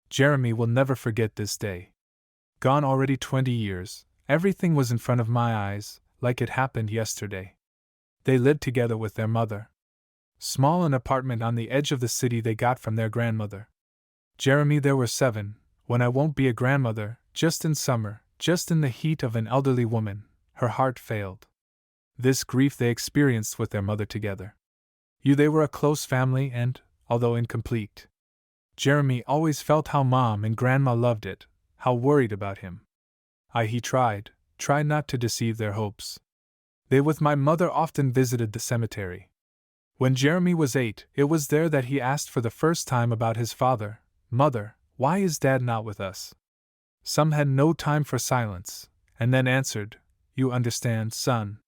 Jeremy will never forget this day. Gone already 20 years, everything was in front of my eyes, like it happened yesterday. They lived together with their mother. Small an apartment on the edge of the city they got from their grandmother. Jeremy, there were 7, when I won't be a grandmother, just in summer, just in the heat of an elderly woman, her heart failed. This grief they experienced with their mother together. They were a close family and, although incomplete, Jeremy always felt how Mom and Grandma loved it, how worried about him. He tried not to deceive their hopes. They with my mother often visited the cemetery. When Jeremy was 8, it was there that he asked for the first time about his father. Mother, why is Dad not with us? Some had no time for silence, and then answered, you understand, son.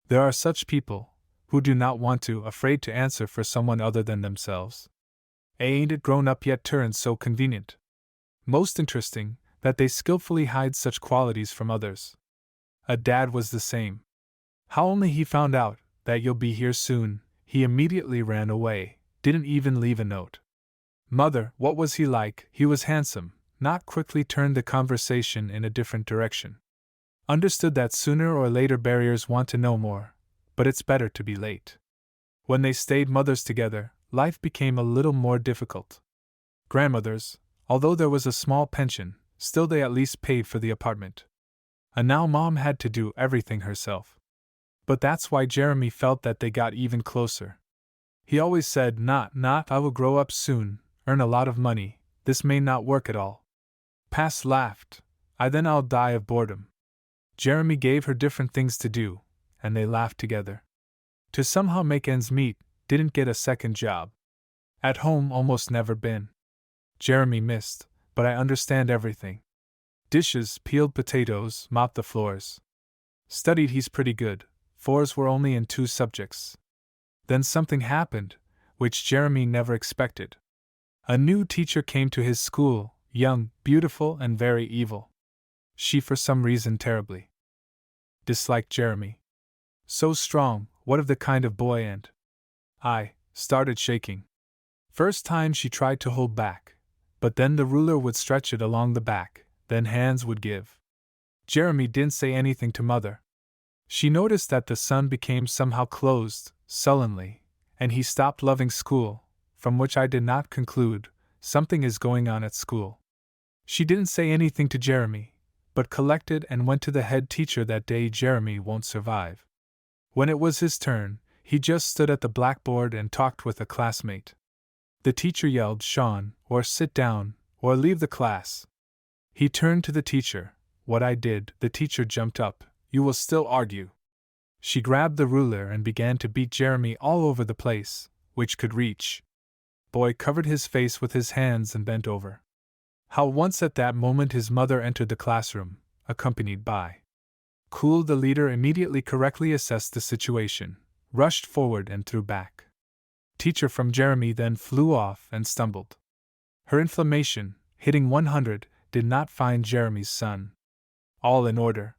There are such people, who do not want to, afraid to answer for someone other than themselves. Ain't it grown up yet turned so convenient? Most interesting, that they skillfully hide such qualities from others. A dad was the same. How only he found out that you'll be here soon, he immediately ran away, didn't even leave a note. Mother, what was he like? He was handsome, not quickly turned the conversation in a different direction. Understood that sooner or later barriers want to know more, but it's better to be late. When they stayed mothers together, life became a little more difficult. Grandmothers, although there was a small pension, still they at least paid for the apartment. And now Mom had to do everything herself. But that's why Jeremy felt that they got even closer. He always said, not, I will grow up soon, earn a lot of money, this may not work at all. Pass laughed, then I'll die of boredom. Jeremy gave her different things to do, and they laughed together. To somehow make ends meet, didn't get a second job. At home almost never been. Jeremy missed, but I understand everything. Dishes, peeled potatoes, mopped the floors. Studied, he's pretty good, 4s were only in 2 subjects. Then something happened, which Jeremy never expected. A new teacher came to his school, young, beautiful, and very evil. She, for some reason, terribly disliked Jeremy. So strong, what of the kind of boy, and I started shaking. First time she tried to hold back, but then the ruler would stretch it along the back, then hands would give. Jeremy didn't say anything to Mother. She noticed that the son became somehow closed, sullenly, and he stopped loving school, from which I did not conclude, something is going on at school. She didn't say anything to Jeremy, but collected and went to the head teacher that day. Jeremy won't survive. When it was his turn, he just stood at the blackboard and talked with a classmate. The teacher yelled, Sean, or sit down, or leave the class. He turned to the teacher. What I did, the teacher jumped up. You will still argue. She grabbed the ruler and began to beat Jeremy all over the place, which could reach. Boy covered his face with his hands and bent over. How once at that moment his mother entered the classroom, accompanied by Cool. The leader immediately correctly assessed the situation, rushed forward and threw back. Teacher from Jeremy then flew off and stumbled. Her inflammation, hitting 100, did not find Jeremy's son. All in order.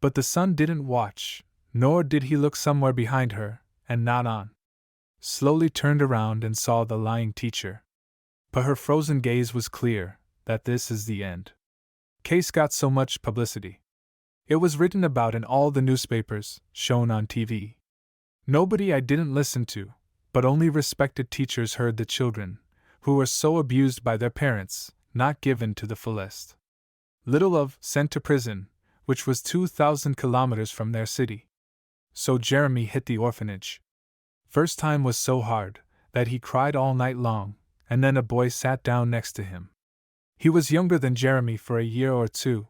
But the son didn't watch, nor did he look somewhere behind her, and not on. Slowly turned around and saw the lying teacher. But her frozen gaze was clear, that this is the end. Case got so much publicity. It was written about in all the newspapers, shown on TV. Nobody I didn't listen to, but only respected teachers heard the children, who were so abused by their parents, not given to the fullest. Little of, sent to prison, which was 2,000 kilometers from their city. So Jeremy hit the orphanage. First time was so hard, that he cried all night long, and then a boy sat down next to him. He was younger than Jeremy for a year or 2.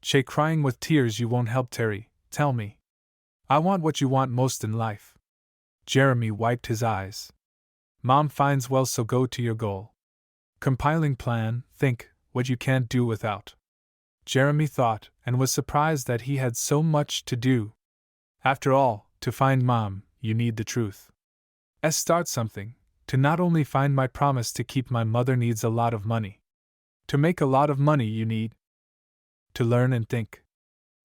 Che crying with tears, you won't help Terry, tell me. I want what you want most in life. Jeremy wiped his eyes. Mom finds well, so go to your goal. Compiling plan, think, what you can't do without. Jeremy thought, and was surprised that he had so much to do. After all, to find Mom, you need the truth. Start something. To not only find my promise to keep my mother needs a lot of money. To make a lot of money you need to learn and think.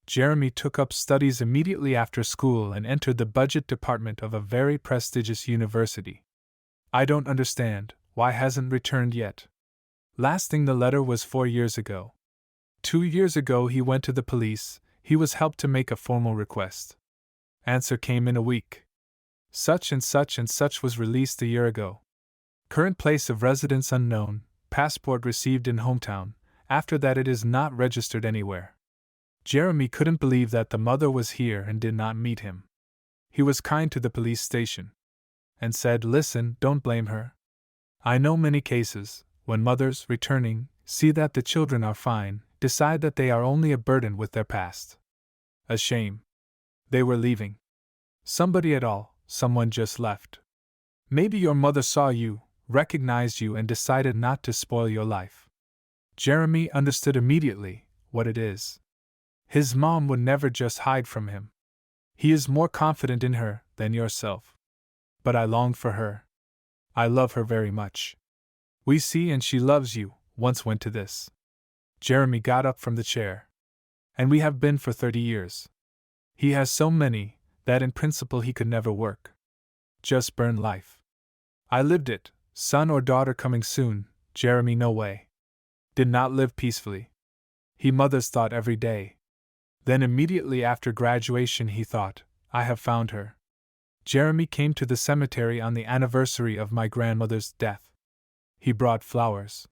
Jeremy took up studies immediately after school and entered the budget department of a very prestigious university. I don't understand, why hasn't returned yet? Last thing the letter was 4 years ago. 2 years ago he went to the police, he was helped to make a formal request. Answer came in a week. Such and such was released a year ago. Current place of residence unknown, passport received in hometown, after that it is not registered anywhere. Jeremy couldn't believe that the mother was here and did not meet him. He was kind to the police station and said, "Listen, don't blame her. I know many cases, when mothers, returning, see that the children are fine, decide that they are only a burden with their past. A shame. They were leaving. Somebody at all, someone just left. Maybe your mother saw you, recognized you, and decided not to spoil your life." Jeremy understood immediately what it is. His mom would never just hide from him. He is more confident in her than yourself. But I long for her. I love her very much. We see and she loves you, once went to this. Jeremy got up from the chair. And we have been for 30 years. He has so many, that in principle he could never work. Just burn life. I lived it, son or daughter coming soon, Jeremy no way. Did not live peacefully. He mother's thought every day. Then immediately after graduation he thought, I have found her. Jeremy came to the cemetery on the anniversary of my grandmother's death. He brought flowers.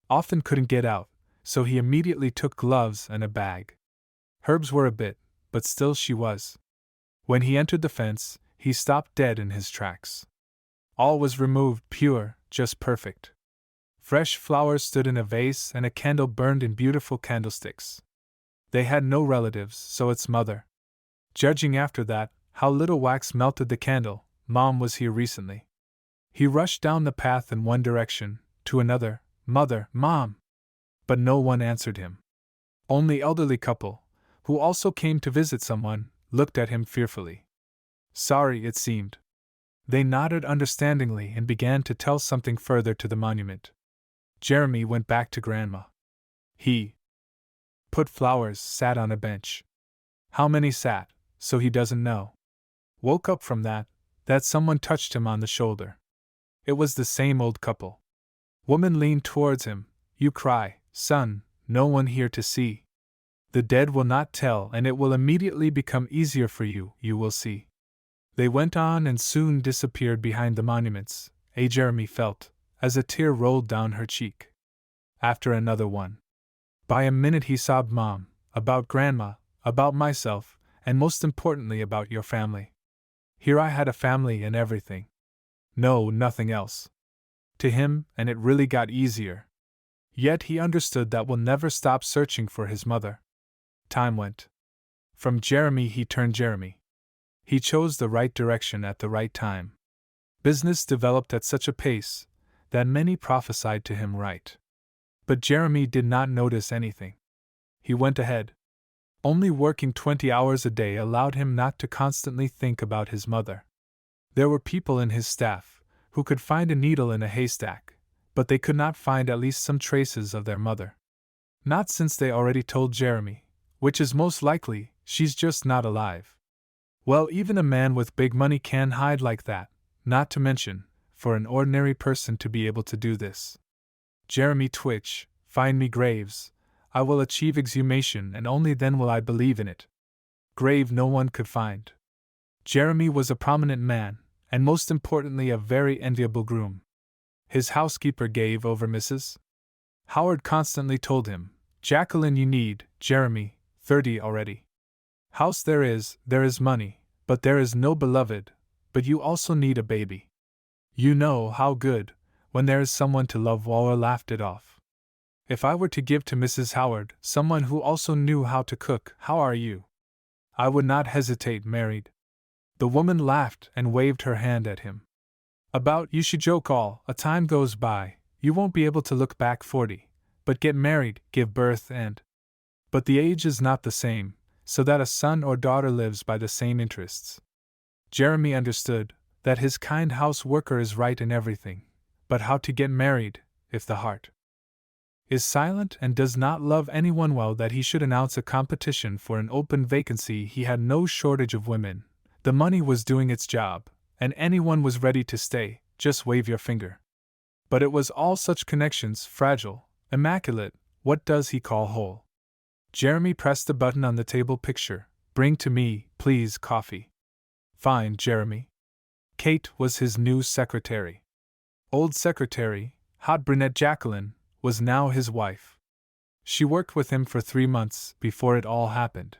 Often couldn't get out, so he immediately took gloves and a bag. Herbs were a bit, but still she was. When he entered the fence, he stopped dead in his tracks. All was removed, pure, just perfect. Fresh flowers stood in a vase and a candle burned in beautiful candlesticks. They had no relatives, so its mother. Judging after that, how little wax melted the candle, Mom was here recently. He rushed down the path in one direction, to another, Mother, Mom. But no one answered him. Only elderly couple, who also came to visit someone, looked at him fearfully. Sorry, it seemed. They nodded understandingly and began to tell something further to the monument. Jeremy went back to Grandma. He put flowers, sat on a bench. How many sat, so he doesn't know. Woke up from that someone touched him on the shoulder. It was the same old couple. Woman leaned towards him. You cry, son, no one here to see. The dead will not tell, and it will immediately become easier for you, you will see. They went on and soon disappeared behind the monuments, Jeremy felt, as a tear rolled down her cheek. After another one. By a minute he sobbed, Mom, about Grandma, about myself, and most importantly about your family. Here I had a family and everything. No, nothing else. To him, and it really got easier. Yet he understood that will never stop searching for his mother. Time went. From Jeremy he turned Jeremy. He chose the right direction at the right time. Business developed at such a pace that many prophesied to him right. But Jeremy did not notice anything. He went ahead. Only working 20 hours a day allowed him not to constantly think about his mother. There were people in his staff who could find a needle in a haystack, but they could not find at least some traces of their mother. Not since they already told Jeremy, which is most likely, she's just not alive. Well, even a man with big money can hide like that, not to mention, for an ordinary person to be able to do this. Jeremy twitch, find me graves. I will achieve exhumation and only then will I believe in it. Grave no one could find. Jeremy was a prominent man, and most importantly a very enviable groom. His housekeeper gave over Mrs. Howard constantly told him, Jacqueline you need, Jeremy, 30 already. House there is money, but there is no beloved, but you also need a baby. You know how good, when there is someone to love. Waller laughed it off. If I were to give to Mrs. Howard someone who also knew how to cook, how are you? I would not hesitate, married. The woman laughed and waved her hand at him. About you should joke all, a time goes by, you won't be able to look back 40, but get married, give birth and… But the age is not the same, so that a son or daughter lives by the same interests. Jeremy understood that his kind house worker is right in everything, but how to get married, if the heart is silent and does not love anyone, well, that he should announce a competition for an open vacancy. He had no shortage of women, the money was doing its job, and anyone was ready to stay, just wave your finger. But it was all such connections, fragile, immaculate. What does he call whole? Jeremy pressed the button on the table picture. Bring to me, please, coffee. Fine, Jeremy. Kate was his new secretary. Old secretary, hot brunette Jacqueline, was now his wife. She worked with him for 3 months before it all happened.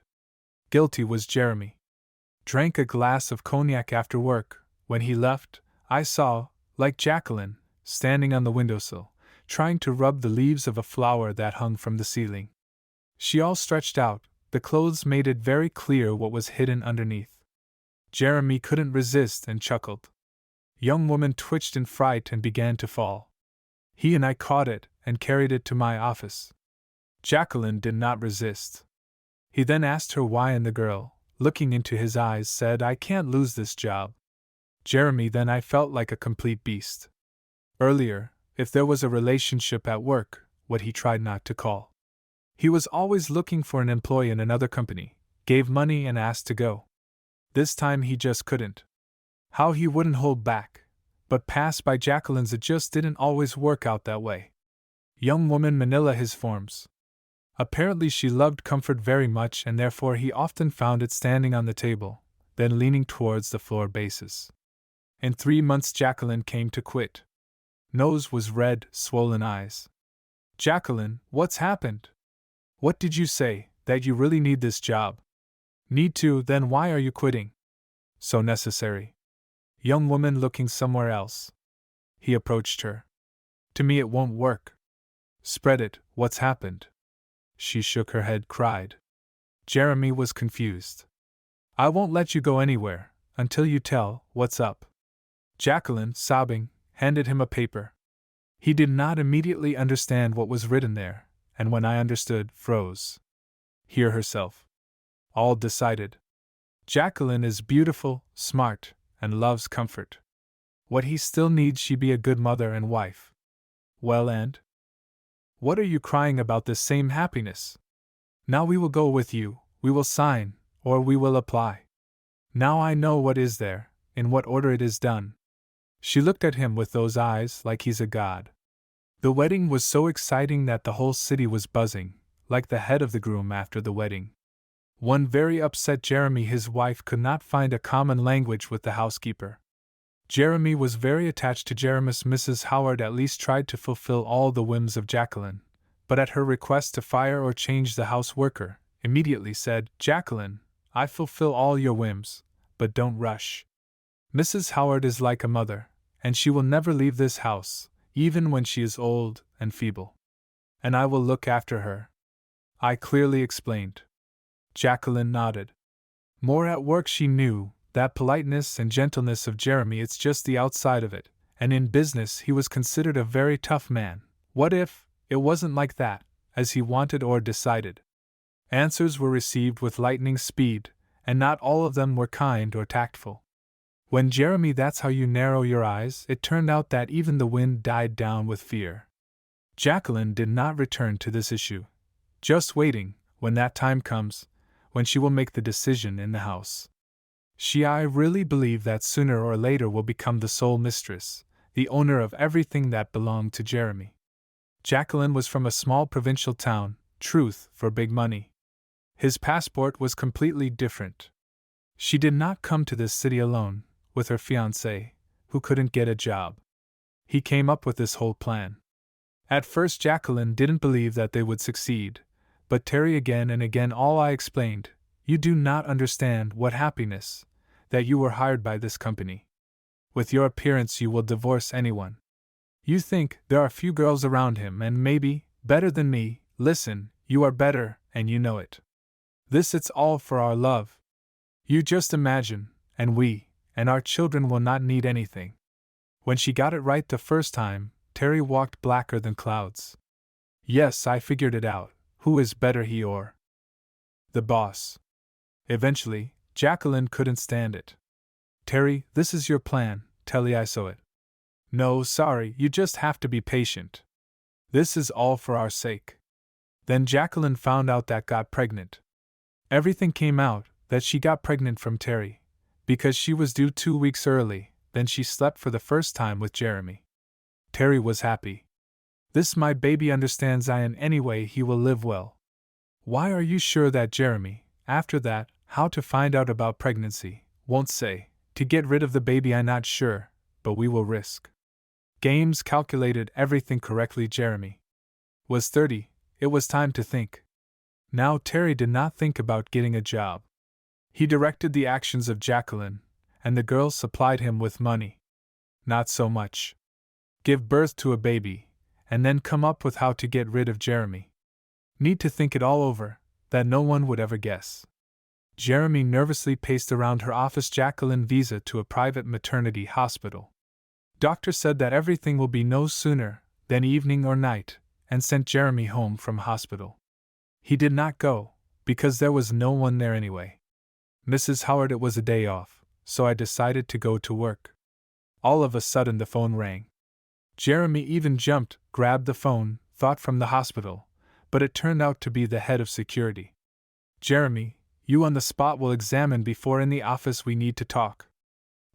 Guilty was Jeremy. Drank a glass of cognac after work. When he left, I saw, like Jacqueline, standing on the windowsill, trying to rub the leaves of a flower that hung from the ceiling. She all stretched out, the clothes made it very clear what was hidden underneath. Jeremy couldn't resist and chuckled. Young woman twitched in fright and began to fall. He and I caught it and carried it to my office. Jacqueline did not resist. He then asked her why, and the girl, looking into his eyes, said, I can't lose this job. Jeremy, then I felt like a complete beast. Earlier, if there was a relationship at work, what he tried not to call. He was always looking for an employee in another company, gave money and asked to go. This time he just couldn't. How he wouldn't hold back, but pass by Jacqueline's, it just didn't always work out that way. Young woman Manila his forms. Apparently she loved comfort very much, and therefore he often found it standing on the table, then leaning towards the floor bases. In 3 months Jacqueline came to quit. Nose was red, swollen eyes. Jacqueline, what's happened? What did you say, that you really need this job? Need to, then why are you quitting? So necessary. Young woman looking somewhere else. He approached her. To me it won't work. Spread it, what's happened? She shook her head, cried. Jeremy was confused. I won't let you go anywhere, until you tell what's up. Jacqueline, sobbing, handed him a paper. He did not immediately understand what was written there, and when I understood, froze. Hear herself. All decided. Jacqueline is beautiful, smart, and loves comfort. What he still needs, she be a good mother and wife. Well, and? What are you crying about? This same happiness? Now we will go with you, we will sign, or we will apply. Now I know what is there, in what order it is done. She looked at him with those eyes like he's a god. The wedding was so exciting that the whole city was buzzing, like the head of the groom after the wedding. One very upset Jeremy, his wife could not find a common language with the housekeeper. Jeremy was very attached to Jeremis. Mrs. Howard at least tried to fulfill all the whims of Jacqueline, but at her request to fire or change the house worker, immediately said, Jacqueline, I fulfill all your whims, but don't rush. Mrs. Howard is like a mother, and she will never leave this house, even when she is old and feeble. And I will look after her. I clearly explained. Jacqueline nodded. More at work she knew, that politeness and gentleness of Jeremy, it's just the outside of it, and in business he was considered a very tough man. What if it wasn't like that, as he wanted or decided? Answers were received with lightning speed, and not all of them were kind or tactful. When Jeremy, that's how you narrow your eyes, it turned out that even the wind died down with fear. Jacqueline did not return to this issue, just waiting, when that time comes, when she will make the decision in the house. I really believe that sooner or later will become the sole mistress, the owner of everything that belonged to Jeremy. Jacqueline was from a small provincial town, truth, for big money. His passport was completely different. She did not come to this city alone, with her fiancé, who couldn't get a job. He came up with this whole plan. At first Jacqueline didn't believe that they would succeed, but Terry again and again all I explained, you do not understand what happiness, that you were hired by this company. With your appearance you will divorce anyone. You think there are few girls around him and maybe, better than me, listen, you are better, and you know it. This it's all for our love. You just imagine, and we, and our children will not need anything. When she got it right the first time, Terry walked blacker than clouds. Yes, I figured it out, who is better, he or the boss? Eventually, Jacqueline couldn't stand it. Terry, this is your plan, Telly, I saw it. No, sorry, you just have to be patient. This is all for our sake. Then Jacqueline found out that got pregnant. Everything came out, that she got pregnant from Terry, because she was due 2 weeks early, then she slept for the first time with Jeremy. Terry was happy. This my baby understands I in any way he will live well. Why are you sure that Jeremy, after that, how to find out about pregnancy, won't say, to get rid of the baby I'm not sure, but we will risk. Games calculated everything correctly. Jeremy was 30, it was time to think. Now Terry did not think about getting a job. He directed the actions of Jacqueline, and the girl supplied him with money. Not so much. Give birth to a baby, and then come up with how to get rid of Jeremy. Need to think it all over, that no one would ever guess. Jeremy nervously paced around her office. Jacqueline visa to a private maternity hospital. Doctor said that everything will be no sooner than evening or night, and sent Jeremy home from hospital. He did not go, because there was no one there anyway. Mrs. Howard, it was a day off, so I decided to go to work. All of a sudden the phone rang. Jeremy even jumped, grabbed the phone, thought from the hospital, but it turned out to be the head of security. Jeremy, you on the spot will examine before in the office, we need to talk.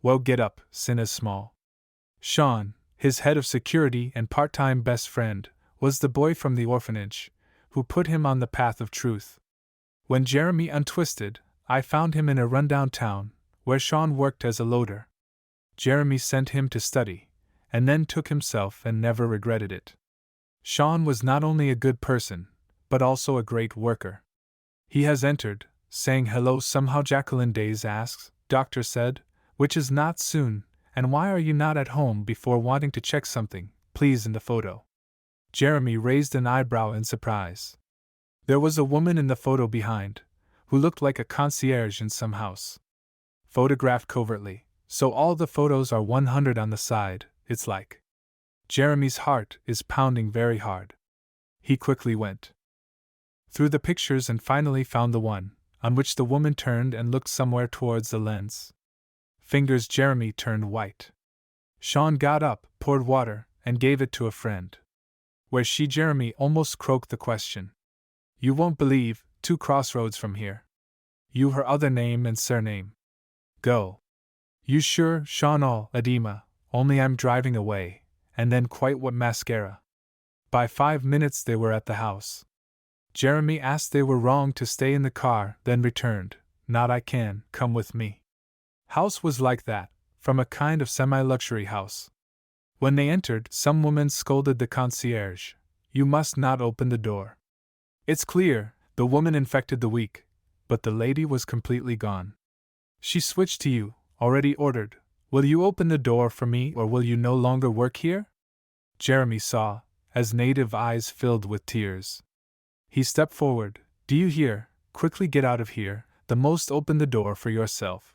Well, get up, Sin is small. Sean, his head of security and part-time best friend, was the boy from the orphanage, who put him on the path of truth. When Jeremy untwisted, I found him in a rundown town, where Sean worked as a loader. Jeremy sent him to study, and then took himself and never regretted it. Sean was not only a good person, but also a great worker. He has entered, saying hello somehow. Jacqueline Days asks, Doctor said, which is not soon, and why are you not at home before wanting to check something, please, in the photo? Jeremy raised an eyebrow in surprise. There was a woman in the photo behind, who looked like a concierge in some house. Photographed covertly, so all the photos are 100 on the side, it's like. Jeremy's heart is pounding very hard. He quickly went through the pictures and finally found the one, on which the woman turned and looked somewhere towards the lens. Fingers. Jeremy turned white. Sean got up, poured water, and gave it to a friend. Where's she? Jeremy almost croaked the question. You won't believe, 2 crossroads from here. You her other name and surname. Go. You sure? Sean, all edema, only I'm driving away, and then quite what mascara. By 5 minutes they were at the house. Jeremy asked they were wrong to stay in the car, then returned, not I can, come with me. House was like that, from a kind of semi-luxury house. When they entered, some woman scolded the concierge, you must not open the door. It's clear, the woman infected the week, but the lady was completely gone. She switched to you, already ordered, will you open the door for me or will you no longer work here? Jeremy saw, as native eyes filled with tears. He stepped forward, do you hear, quickly get out of here, the most open the door for yourself.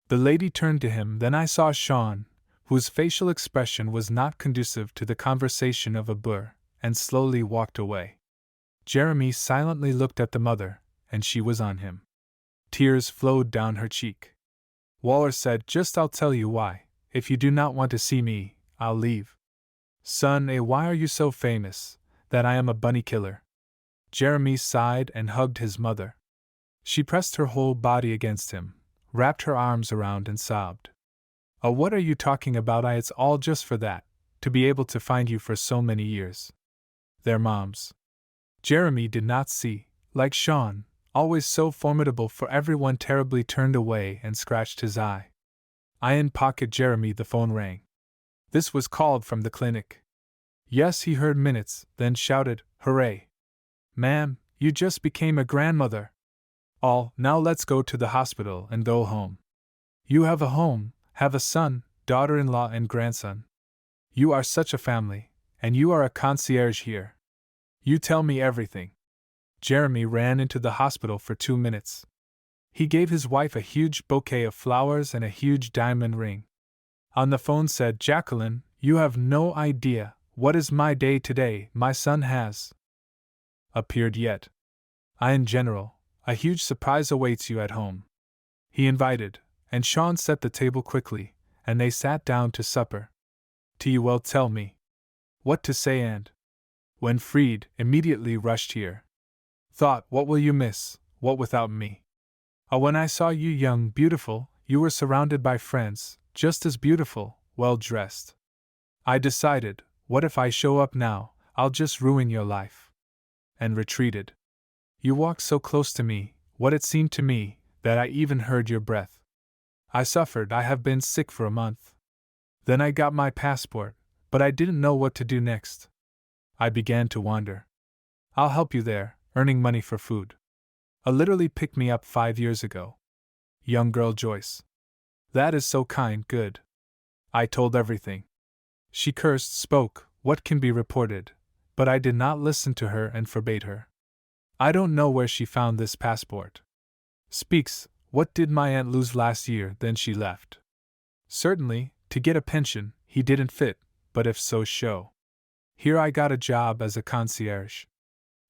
The lady turned to him, then I saw Sean, whose facial expression was not conducive to the conversation of a boor, and slowly walked away. Jeremy silently looked at the mother, and she was on him. Tears flowed down her cheek. Waller said, just I'll tell you why, if you do not want to see me, I'll leave. Son, why are you so famous, that I am a bunny killer? Jeremy sighed and hugged his mother. She pressed her whole body against him, wrapped her arms around and sobbed. Oh, what are you talking about? It's all just for that, to be able to find you for so many years. Their moms. Jeremy did not see, like Sean, always so formidable for everyone, terribly turned away and scratched his eye. In pocket. Jeremy, the phone rang. This was called from the clinic. Yes, he heard minutes, then shouted, hooray! Ma'am, you just became a grandmother. All, now let's go to the hospital and go home. You have a home, have a son, daughter-in-law and grandson. You are such a family, and you are a concierge here. You tell me everything. Jeremy ran into the hospital for 2 minutes. He gave his wife a huge bouquet of flowers and a huge diamond ring. On the phone said, Jacqueline, you have no idea what is my day today. My son has appeared yet. In general, a huge surprise awaits you at home. He invited, and Sean set the table quickly, and they sat down to supper. You will tell me what to say, and when Freed immediately rushed here. Thought, what will you miss, what without me? When I saw you young, beautiful, you were surrounded by friends, just as beautiful, well dressed. I decided, What if I show up now? I'll just ruin your life. And retreated. You walked so close to me, what it seemed to me, that I even heard your breath. I suffered. I have been sick for a month. Then I got my passport, but I didn't know what to do next. I began to wander. I'll help you there, earning money for food. A literally picked me up 5 years ago. Young girl Joyce. That is so kind, good. I told everything. She cursed, spoke, what can be reported, but I did not listen to her and forbade her. I don't know where she found this passport. Speaks, what did my aunt lose last year? Then she left. Certainly, to get a pension, he didn't fit, but if so, show. Here I got a job as a concierge.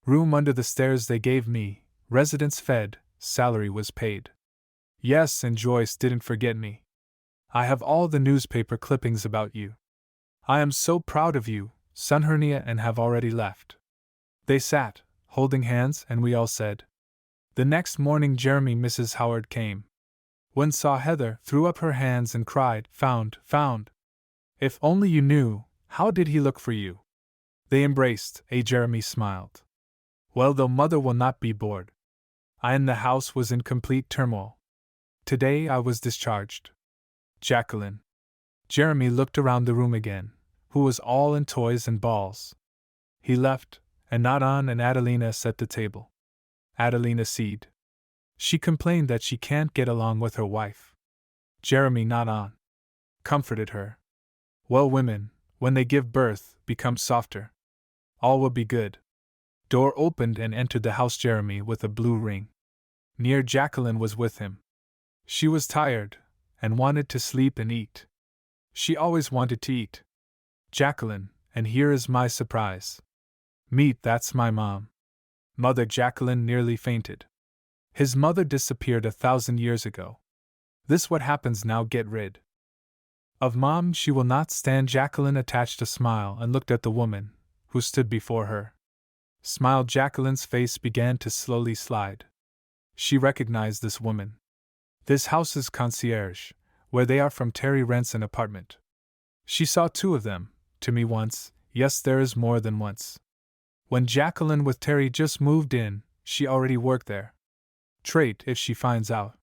Room under the stairs they gave me, residence fed, salary was paid. Yes, and Joyce didn't forget me. I have all the newspaper clippings about you. I am so proud of you, son Hernia, and have already left. They sat, holding hands, and we all said. The next morning Mrs. Howard came. When saw Heather, threw up her hands and cried, found, found. If only you knew, how did he look for you? They embraced, Jeremy smiled. Well, though mother will not be bored. And the house was in complete turmoil. Today I was discharged. Jacqueline. Jeremy looked around the room again, who was all in toys and balls. He left, and not on and Adelina set the table. Adelina sighed. She complained that she can't get along with her wife. Jeremy not on. Comforted her. Well, women, when they give birth, become softer. All will be good. Door opened and entered the house Jeremy with a blue ring. Near Jacqueline was with him. She was tired, and wanted to sleep and eat. She always wanted to eat. Jacqueline, and here is my surprise. Meet, that's my mom. Mother. Jacqueline nearly fainted. His mother disappeared 1,000 years ago. This what happens now, get rid of mom, she will not stand. Jacqueline attached a smile and looked at the woman, who stood before her. Smiled. Jacqueline's face began to slowly slide. She recognized this woman. This house is concierge, where they are from. Terry rents an apartment. She saw 2 of them, to me once, yes, there is more than once. When Jacqueline with Terry just moved in, she already worked there. Trait if she finds out.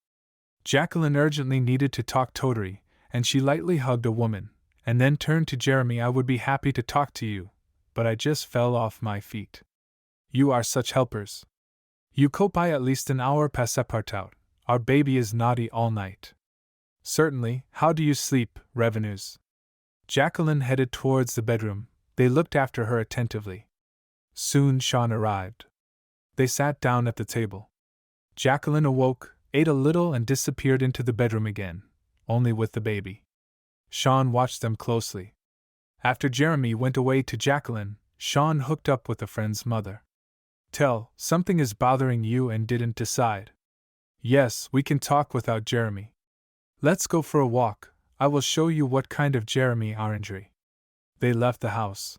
Jacqueline urgently needed to talk Totary, and she lightly hugged a woman, and then turned to Jeremy. I would be happy to talk to you, but I just fell off my feet. You are such helpers. You copy at least an hour passepartout. Our baby is naughty all night. Certainly, how do you sleep, revenues? Jacqueline headed towards the bedroom. They looked after her attentively. Soon Sean arrived. They sat down at the table. Jacqueline awoke, ate a little and disappeared into the bedroom again, only with the baby. Sean watched them closely. After Jeremy went away to Jacqueline, Sean hooked up with a friend's mother. Tell, something is bothering you and didn't decide. Yes, we can talk without Jeremy. Let's go for a walk, I will show you what kind of Jeremy orangery. They left the house.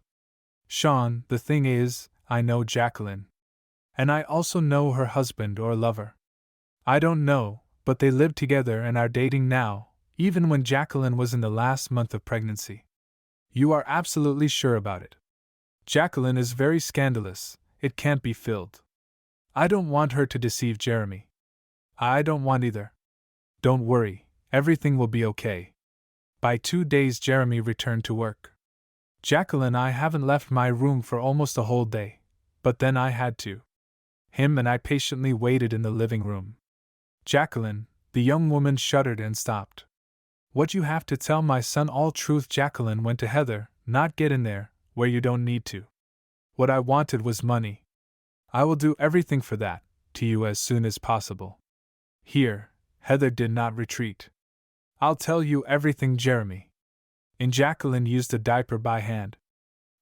Sean, the thing is, I know Jacqueline. And I also know her husband or lover. I don't know, but they live together and are dating now, even when Jacqueline was in the last month of pregnancy. You are absolutely sure about it? Jacqueline is very scandalous, it can't be filled. I don't want her to deceive Jeremy. I don't want either. Don't worry, everything will be okay. By 2 days Jeremy returned to work. Jacqueline, I haven't left my room for almost a whole day, but then I had to. Him and I patiently waited in the living room. Jacqueline, the young woman shuddered and stopped. What you have to tell my son all truth. Jacqueline went to Heather, not get in there, where you don't need to. What I wanted was money. I will do everything for that, to you as soon as possible. Here, Heather did not retreat. I'll tell you everything, Jeremy. And Jacqueline used a diaper by hand.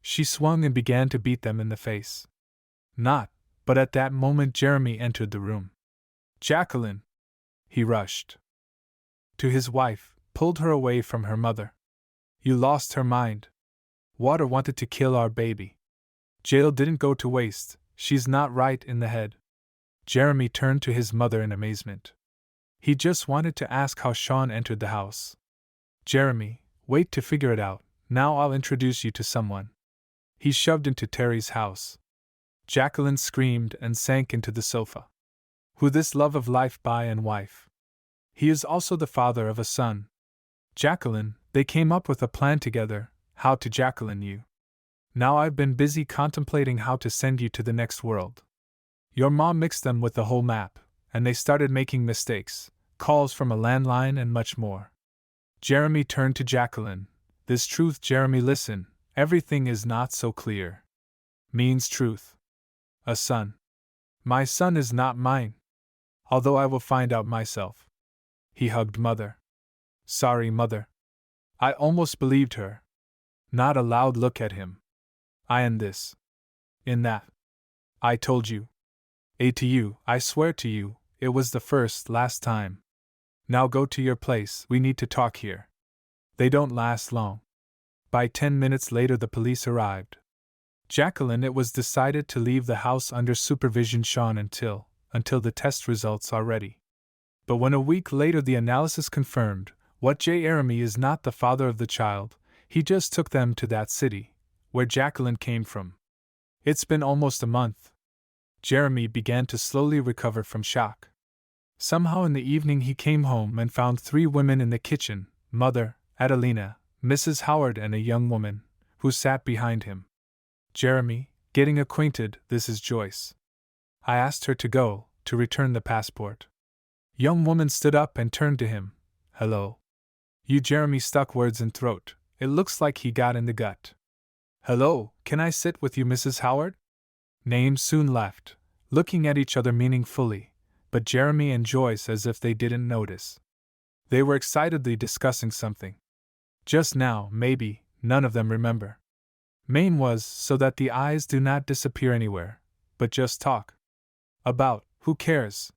She swung and began to beat them in the face. Not, but at that moment Jeremy entered the room. Jacqueline! He rushed to his wife, pulled her away from her mother. You lost her mind. Water wanted to kill our baby. Jail didn't go to waste, she's not right in the head. Jeremy turned to his mother in amazement. He just wanted to ask how Sean entered the house. Jeremy, wait to figure it out, now I'll introduce you to someone. He shoved into Terry's house. Jacqueline screamed and sank into the sofa. Who this love of life by and wife? He is also the father of a son. Jacqueline, they came up with a plan together, how to Jacqueline you. Now I've been busy contemplating how to send you to the next world. Your mom mixed them with the whole map, and they started making mistakes, calls from a landline and much more. Jeremy turned to Jacqueline. This truth, Jeremy, listen, everything is not so clear. Means truth. A son. My son is not mine. Although I will find out myself. He hugged Mother. Sorry, Mother. I almost believed her. Not a loud look at him. I in this. In that. I told you. To you, I swear to you, it was the last time. Now go to your place, we need to talk here. They don't last long. By 10 minutes later the police arrived. Jacqueline, it was decided to leave the house under supervision Sean until the test results are ready. But when a week later the analysis confirmed what Jeremy is not the father of the child, he just took them to that city, where Jacqueline came from. It's been almost a month. Jeremy began to slowly recover from shock. Somehow in the evening he came home and found 3 women in the kitchen, Mother, Adelina, Mrs. Howard and a young woman, who sat behind him. Jeremy, getting acquainted, this is Joyce. I asked her to return the passport. Young woman stood up and turned to him. Hello. You Jeremy stuck words in throat. It looks like he got in the gut. Hello, can I sit with you, Mrs. Howard? Names soon left, looking at each other meaningfully, but Jeremy and Joyce as if they didn't notice. They were excitedly discussing something. Just now, maybe, none of them remember. Main was so that the eyes do not disappear anywhere, but just talk. About, who cares?